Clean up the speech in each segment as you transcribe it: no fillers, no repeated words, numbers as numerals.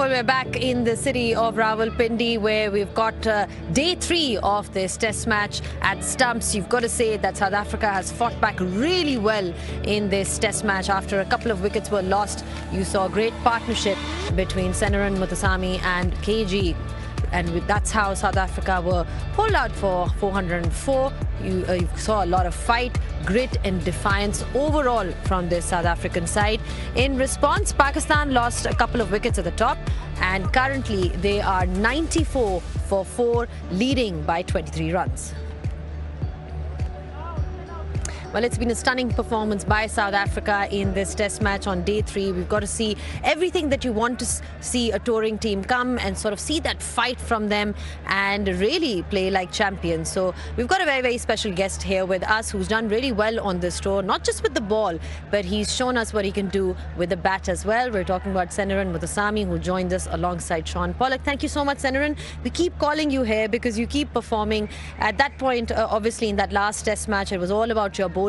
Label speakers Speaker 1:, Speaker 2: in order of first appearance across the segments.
Speaker 1: Well, we're back in the city of Rawalpindi where we've got day 3 of this test match at Stumps. You've got to say that South Africa has fought back really well in this test match. After a couple of wickets were lost, you saw a great partnership between Senaran Muthusamy and KG. And that's how South Africa were pulled out for 404. You saw a lot of fight, grit and defiance overall from this South African side. In response, Pakistan lost a couple of wickets at the top, and currently they are 94 for 4, leading by 23 runs. Well, it's been a stunning performance by South Africa in this test match on day 3. We've got to see everything that you want to see a touring team come and sort of see that fight from them and really play like champions. So we've got a very, very special guest here with us who's done really well on this tour, not just with the ball, but he's shown us what he can do with the bat as well. We're talking about Senaran Muthusamy, who joined us alongside Shaun Pollock. Thank you so much, Senaran. We keep calling you here because you keep performing. At that point, obviously, in that last test match, it was all about your bowling.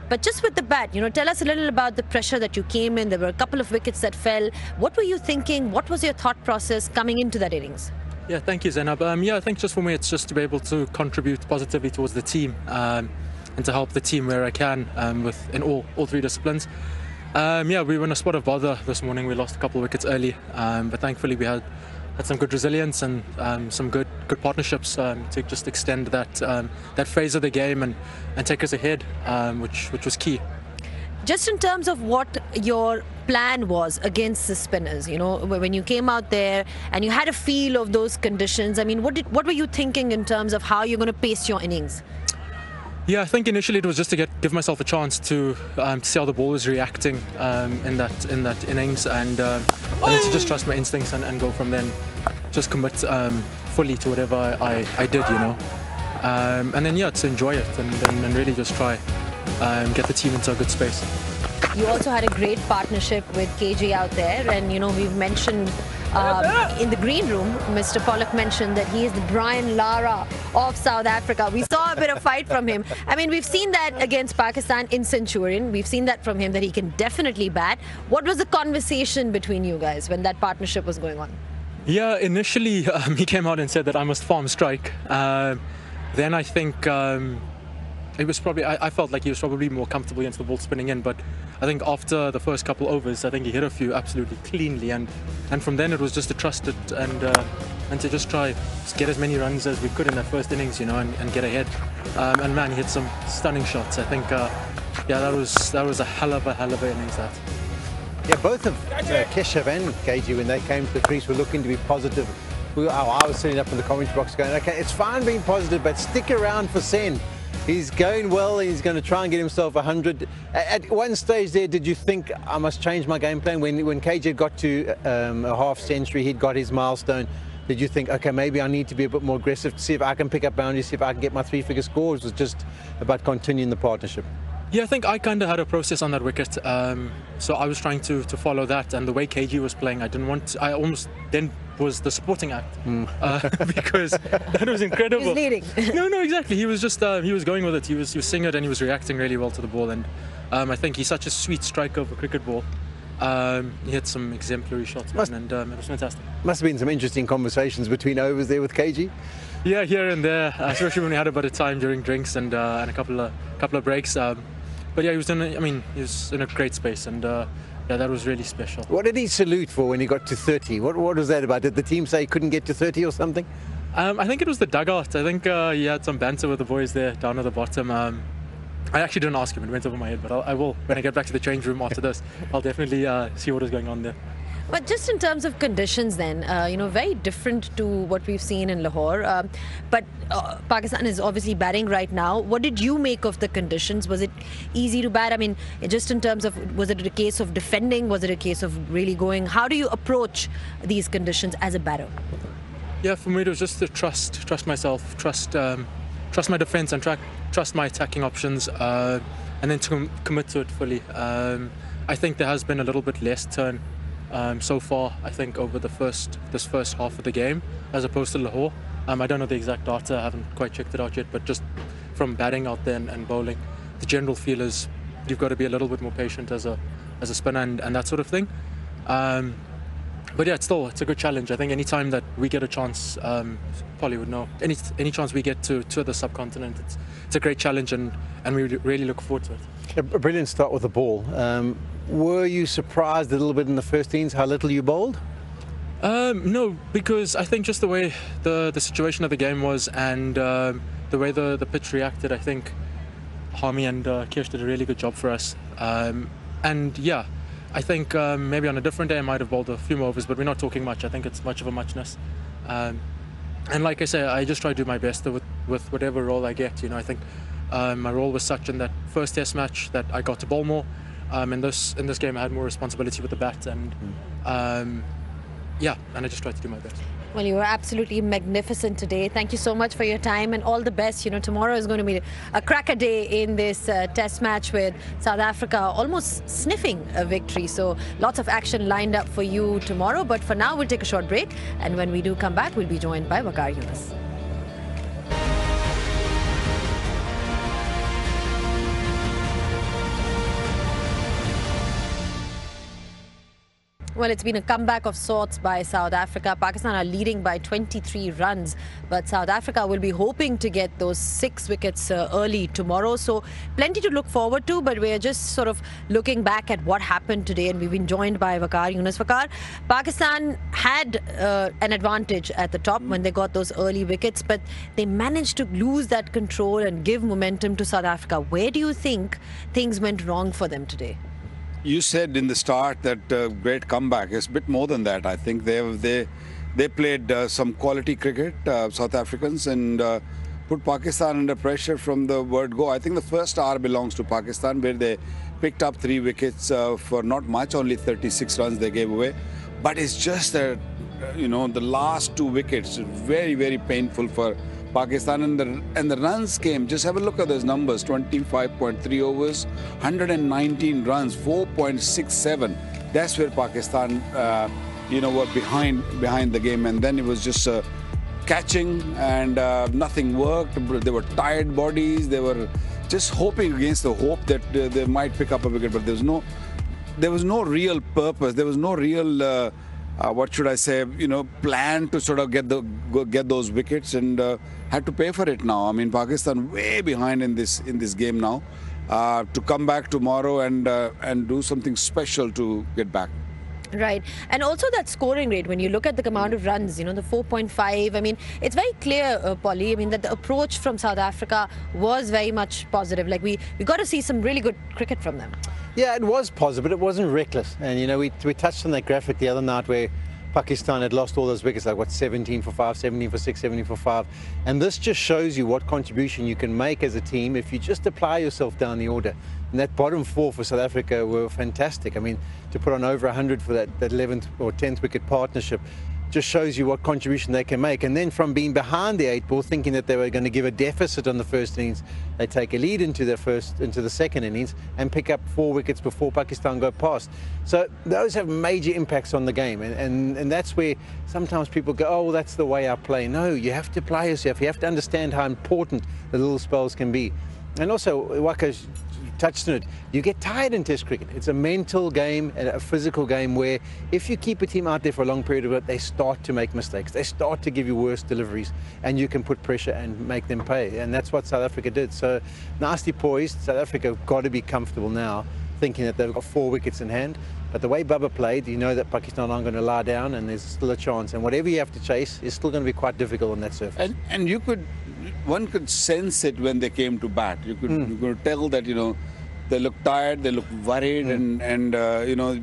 Speaker 1: But just with the bat, tell us a little about the pressure that you came in. There were a couple of wickets that fell. What were you thinking? What was your thought process coming into that innings?
Speaker 2: Yeah, thank you, Zainab. I think just for me, it's just to be able to contribute positively towards the team and to help the team where I can in all 3 disciplines. We were in a spot of bother this morning. We lost a couple of wickets early, but thankfully we had some good resilience and some good partnerships to just extend that phase of the game and take us ahead, which was key.
Speaker 1: Just in terms of what your plan was against the spinners, when you came out there and you had a feel of those conditions, I mean, what were you thinking in terms of how you're going to pace your innings?
Speaker 2: Yeah, I think initially it was just to give myself a chance to see how the ball was reacting in that innings, and then to just trust my instincts and go from then, just commit fully to whatever I did, and then to enjoy it and really just try get the team into a good space.
Speaker 1: You also had a great partnership with KG out there, and we've mentioned in the green room, Mr. Pollock mentioned that he is the Brian Lara of South Africa. We saw a bit of fight from him. I mean, we've seen that against Pakistan in Centurion. We've seen that from him, that he can definitely bat. What was the conversation between you guys when that partnership was going on?
Speaker 2: Yeah, initially he came out and said that I must farm strike. Then I think it was probably, I felt like he was probably more comfortable against the ball spinning in, but I think after the first couple overs, I think he hit a few absolutely cleanly, and from then it was just to trust it and to just try to get as many runs as we could in that first innings, and get ahead. And man, he hit some stunning shots. I think, that was a hell of a innings, that.
Speaker 3: Yeah, both of Keshav and KG, when they came to the crease, were looking to be positive. I was sitting up in the commentary box going, okay, it's fine being positive, but stick around for Sen. He's going well, he's going to try and get himself 100. At one stage there, did you think, I must change my game plan? When KJ got to a half century, he'd got his milestone. Did you think, okay, maybe I need to be a bit more aggressive to see if I can pick up boundaries, see if I can get my 3-figure scores? Was just about continuing the partnership?
Speaker 2: Yeah, I think I kind of had a process on that wicket, so I was trying to follow that, and the way KG was playing, I almost then was the supporting act, because that was incredible.
Speaker 1: He was leading.
Speaker 2: No, exactly. He was just he was going with it. He was singing it, and he was reacting really well to the ball, and I think he's such a sweet striker of a cricket ball. He had some exemplary shots, and it was fantastic.
Speaker 3: Must have been some interesting conversations between overs there with KG.
Speaker 2: Yeah, here and there, especially when we had a bit of time during drinks and a couple of breaks. But yeah, he was in a great space, and that was really special.
Speaker 3: What did he salute for when he got to 30? What was that about? Did the team say he couldn't get to 30 or something?
Speaker 2: I think it was the dugout. I think he had some banter with the boys there down at the bottom. I actually didn't ask him, it went over my head, but I will. When I get back to the change room after this, I'll definitely see what is going on there.
Speaker 1: But just in terms of conditions then, very different to what we've seen in Lahore. But Pakistan is obviously batting right now. What did you make of the conditions? Was it easy to bat? I mean, just in terms of, was it a case of defending? Was it a case of really going? How do you approach these conditions as a batter?
Speaker 2: Yeah, for me it was just to trust myself, trust my defence and trust my attacking options, and then to commit to it fully. I think there has been a little bit less turn so far, I think, over this first half of the game as opposed to Lahore. I don't know the exact data, I haven't quite checked it out yet, but just from batting out there and bowling, the general feel is you've got to be a little bit more patient as a spinner and that sort of thing. But yeah, it's a good challenge. I think any time that we get a chance, Polly would know, any chance we get to tour the subcontinent, it's a great challenge, and we really look forward to it.
Speaker 3: A brilliant start with the ball. Were you surprised a little bit in the first innings how little you bowled?
Speaker 2: No, because I think just the way the situation of the game was, and the way the pitch reacted, I think Harmy and Kirsch did a really good job for us. And yeah, I think maybe on a different day I might have bowled a few more overs, but we're not talking much. I think it's much of a muchness. And like I say, I just try to do my best with whatever role I get. I think my role was such in that first test match that I got to bowl more. In this game I had more responsibility with the bat, and yeah, and I just tried to do my best.
Speaker 1: Well, you were absolutely magnificent today. Thank you so much for your time, and all the best. Tomorrow is going to be a cracker day in this test match with South Africa almost sniffing a victory. So lots of action lined up for you tomorrow. But for now, we'll take a short break. And when we do come back, we'll be joined by Waqar Younis. Well, it's been a comeback of sorts by South Africa. Pakistan are leading by 23 runs, but South Africa will be hoping to get those 6 wickets early tomorrow. So plenty to look forward to, but we're just sort of looking back at what happened today, and we've been joined by Waqar Younis. Waqar, Pakistan had an advantage at the top when they got those early wickets, but they managed to lose that control and give momentum to South Africa. Where do you think things went wrong for them today?
Speaker 4: You said in the start that great comeback. It's a bit more than that. I think they played some quality cricket, South Africans, and put Pakistan under pressure from the word go. I think the first hour belongs to Pakistan, where they picked up 3 wickets for not much, only 36 runs they gave away. But it's just that, the last 2 wickets, very, very painful for Pakistan, and the runs came. Just have a look at those numbers: 25.3 overs, 119 runs, 4.67. That's where Pakistan, were behind the game, and then it was just catching, and nothing worked. They were tired bodies. They were just hoping against the hope that they might pick up a wicket, but there was no real purpose. There was no real what should I say, plan to sort of get those wickets, and had to pay for it now. I mean, Pakistan way behind in this game now, to come back tomorrow and do something special to get back.
Speaker 1: Right. And also that scoring rate, when you look at the amount of runs, the 4.5, I mean, it's very clear, Polly, that the approach from South Africa was very much positive. Like, we got to see some really good cricket from them.
Speaker 3: Yeah, it was positive, but it wasn't reckless. And, we touched on that graphic the other night where Pakistan had lost all those wickets, like 17 for 5, 17 for 6, 17 for 5. And this just shows you what contribution you can make as a team if you just apply yourself down the order. And that bottom 4 for South Africa were fantastic. I mean, to put on over 100 for that 11th or 10th wicket partnership just shows you what contribution they can make. And then from being behind the 8 ball, thinking that they were going to give a deficit on the first innings, they take a lead into the second innings and pick up 4 wickets before Pakistan go past. So those have major impacts on the game, and that's where sometimes people go, oh, well, that's the way I play. No, you have to play yourself. You have to understand how important the little spells can be. And also, Waqar's touched on it, you get tired in Test cricket. It's a mental game and a physical game where if you keep a team out there for a long period of it, they start to make mistakes. They start to give you worse deliveries, and you can put pressure and make them pay. And that's what South Africa did. So nicely poised. South Africa have got to be comfortable now, thinking that they've got 4 wickets in hand. But the way Bubba played, you know that Pakistan aren't going to lie down, and there's still a chance. And whatever you have to chase is still going to be quite difficult on that surface.
Speaker 4: And one could sense it when they came to bat. You could tell that, they look tired, they look worried, and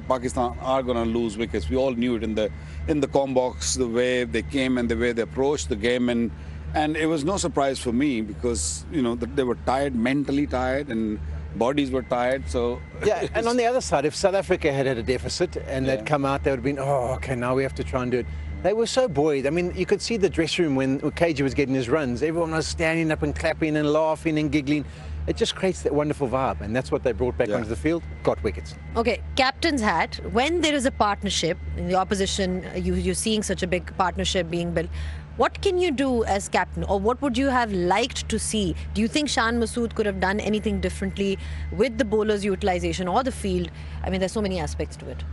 Speaker 4: Pakistan are going to lose wickets. We all knew it in the com box, the way they came and the way they approached the game, and it was no surprise for me because they were tired, mentally tired, and bodies were tired. So
Speaker 3: yeah, and on the other side, if South Africa had a deficit and they'd come out, they would have been, oh, okay, now we have to try and do it. They were so buoyed. I mean, you could see the dressing room when KG was getting his runs. Everyone was standing up and clapping and laughing and giggling. It just creates that wonderful vibe, and that's what they brought back onto the field, got wickets.
Speaker 1: Okay, captain's hat. When there is a partnership in the opposition, you're seeing such a big partnership being built, what can you do as captain, or what would you have liked to see? Do you think Shan Masood could have done anything differently with the bowlers' utilization or the field? I mean, there's so many aspects to it.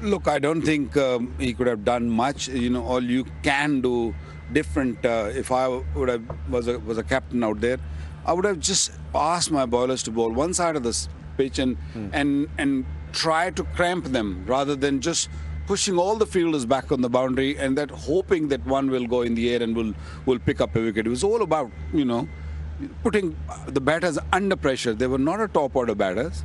Speaker 4: Look, I don't think he could have done much. All you can do different. If I was a captain out there, I would have just asked my bowlers to bowl one side of the pitch and try to cramp them rather than just pushing all the fielders back on the boundary and that hoping that one will go in the air and will pick up a wicket. It was all about putting the batters under pressure. They were not a top order batters.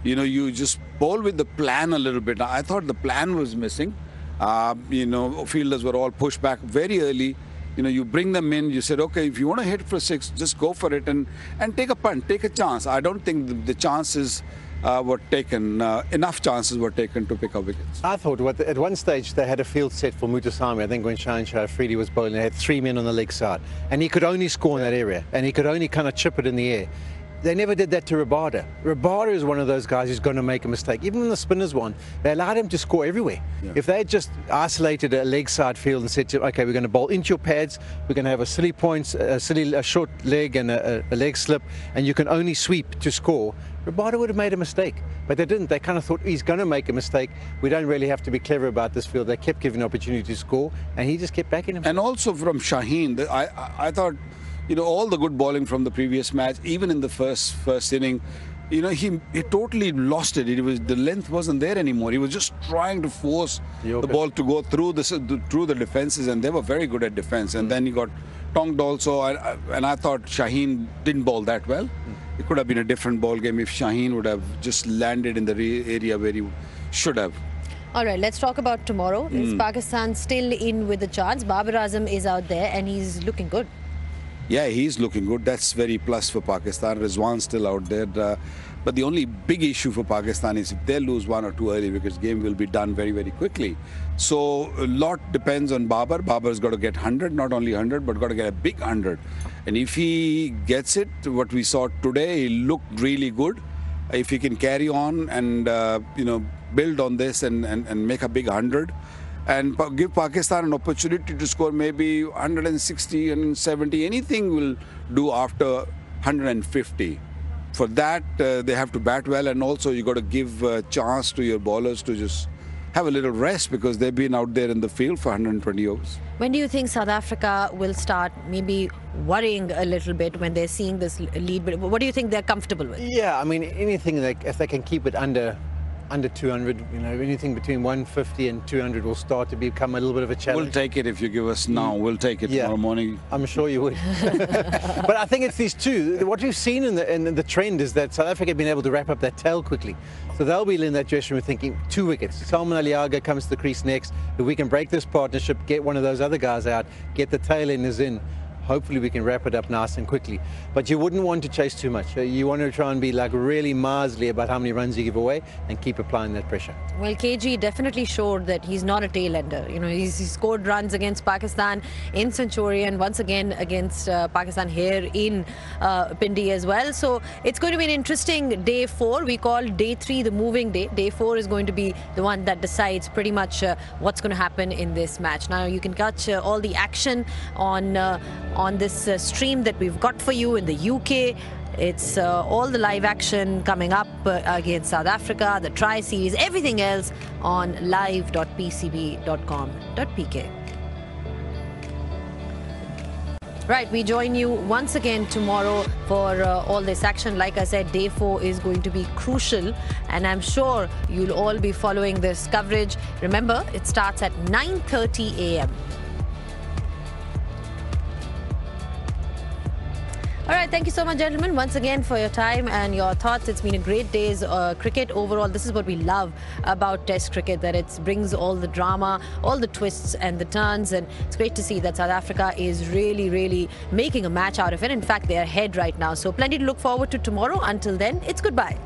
Speaker 4: You just bowl with the plan a little bit. I thought the plan was missing. Fielders were all pushed back very early. You bring them in, you said, okay, if you want to hit for 6, just go for it and take a punt, take a chance. I don't think the chances were taken, enough chances were taken to pick up wickets.
Speaker 3: I thought at one stage they had a field set for Muthusamy. I think when Shaheen Shah Afridi was bowling, they had 3 men on the leg side. And he could only score in that area. And he could only kind of chip it in the air. They never did that to Rabada. Rabada is one of those guys who's going to make a mistake. Even when the spinners won, they allowed him to score everywhere. Yeah. If they had just isolated a leg side field and said to him, okay, we're going to bowl into your pads, we're going to have a silly points, a short leg and a leg slip, and you can only sweep to score, Rabada would have made a mistake. But they didn't. They kind of thought, he's going to make a mistake. We don't really have to be clever about this field. They kept giving the opportunity to score, and he just kept backing him.
Speaker 4: And also from Shaheen, I thought, all the good bowling from the previous match, even in the first inning, he totally lost it. The length wasn't there anymore. He was just trying to force the ball to go through the defenses, and they were very good at defense. And then he got tongued also, and I thought Shaheen didn't bowl that well. It could have been a different ball game if Shaheen would have just landed in the area where he should have.
Speaker 1: All right, let's talk about tomorrow. Is Pakistan still in with a chance? Babar Azam is out there and he's looking good.
Speaker 4: Yeah, he's looking good. That's very plus for Pakistan. Rizwan's still out there. But the only big issue for Pakistan is if they lose 1 or 2 early wickets, game will be done very, very quickly. So a lot depends on Babar. Babar's got to get 100, not only 100, but got to get a big 100. And if he gets it, what we saw today, he looked really good. If he can carry on and, build on this and make a big 100, and give Pakistan an opportunity to score maybe 160 and 70. Anything will do after 150. For that, they have to bat well, and also you got to give a chance to your bowlers to just have a little rest because they've been out there in the field for 120 overs.
Speaker 1: When do you think South Africa will start maybe worrying a little bit when they're seeing this lead? But what do you think they're comfortable with?
Speaker 3: Yeah, I mean, anything if they can keep it under 200, anything between 150 and 200 will start to become a little bit of a challenge.
Speaker 4: We'll take it if you give us now. We'll take it tomorrow morning.
Speaker 3: I'm sure you would. But I think it's these two. What we've seen in the trend is that South Africa have been able to wrap up that tail quickly. So they'll be in that dressing room thinking 2 wickets. Salman Aliaga comes to the crease next. If we can break this partnership, get one of those other guys out, get the tail enders in, hopefully we can wrap it up nice and quickly. But you wouldn't want to chase too much. You want to try and be like really miserly about how many runs you give away and keep applying that pressure.
Speaker 1: Well, KG definitely showed that he's not a tail ender. He scored runs against Pakistan in Centurion, once again against Pakistan here in Pindi as well. So it's going to be an interesting day 4. We call day 3 the moving day. Day 4 is going to be the one that decides pretty much what's going to happen in this match. Now you can catch all the action on this stream that we've got for you in the UK. It's all the live action coming up against South Africa, the Tri-Series, everything else on live.pcb.com.pk. Right, we join you once again tomorrow for all this action. Like I said, day 4 is going to be crucial, and I'm sure you'll all be following this coverage. Remember, it starts at 9:30 a.m. All right, thank you so much, gentlemen, once again for your time and your thoughts. It's been a great day's cricket overall. This is what we love about Test cricket, that it brings all the drama, all the twists and the turns, and it's great to see that South Africa is really, really making a match out of it. In fact, they are ahead right now. So plenty to look forward to tomorrow. Until then, it's goodbye.